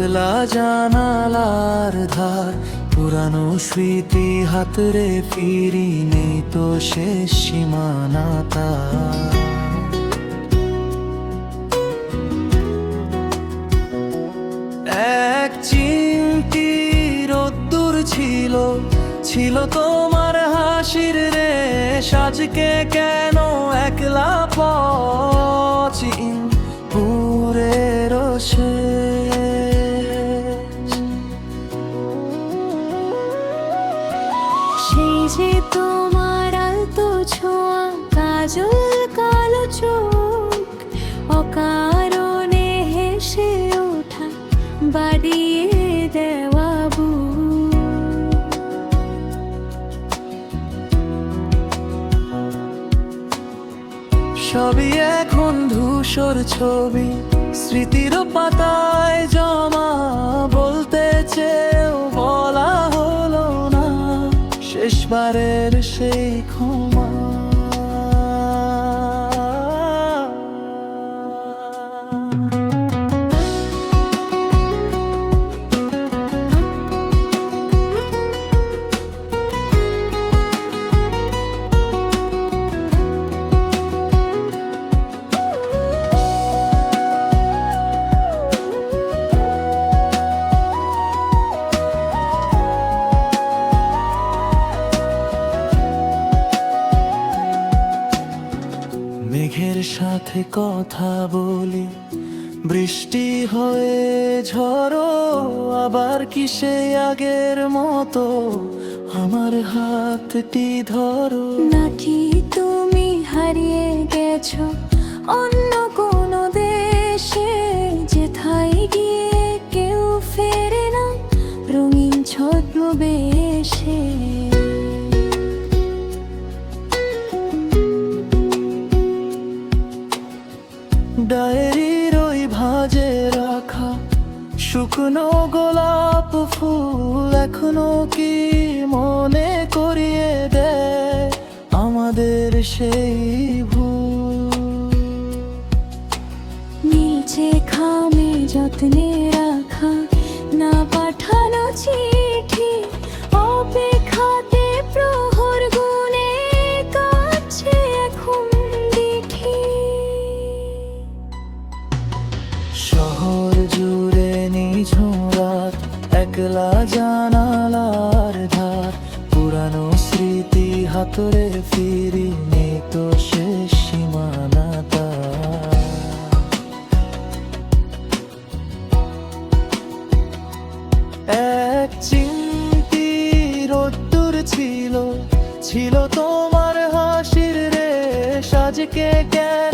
একলা জানালার ধার, পুরানো স্মৃতি হাতরে ফিরি, নেই তো শেষ সীমানা তার। এক চিমটি রোদ্দুর ছিল, ছিল তোমার হাসির রেশ, আজকে কেন একলা পচিন পুরে রসে। সেই যে তোমার আলতো ছোঁয়া, কাজল কালো চোখ, অকারণে হেসে ওঠা, বাড়িয়ে দেওয়া বুক। সবই এখন ধূসর ছবি, স্মৃতির পাতায় জমা, বলতে চেয়েও বলা হলো না, শেষবারের সেই ক্ষমা। মেঘের সাথে কথা বলি, বৃষ্টি হয়ে ঝড়ো, আবার কি সেই আগের মতো আমার হাতটি ধরো। নাকি তুমি হারিয়ে গেছো অন্য কোনো দেশে, যেথায় গিয়ে কেউ ফেরে না রঙিন ছদ্মবেশে। ডায়েরির ওই ভাঁজে রাখা শুকনো গোলাপ ফুল এখনো কি মনে করিয়ে দেয় আমাদের সেই ভুল। নিচে খামে যত্নে রাখা না পাঠানো চিঠি, অপেক্ষাতে প্রহর গুনে কাছে এখন দিঠি। শহর জুড়ে নিঝুম রাত, একলা জানালার ধার, পুরানো স্মৃতি হাতরে ফিরি, নেই তো শেষ সীমানা তার। এক চিমটি রোদ্দুর ছিল, ছিল তোমার হাসির রেশ, আজকে কেন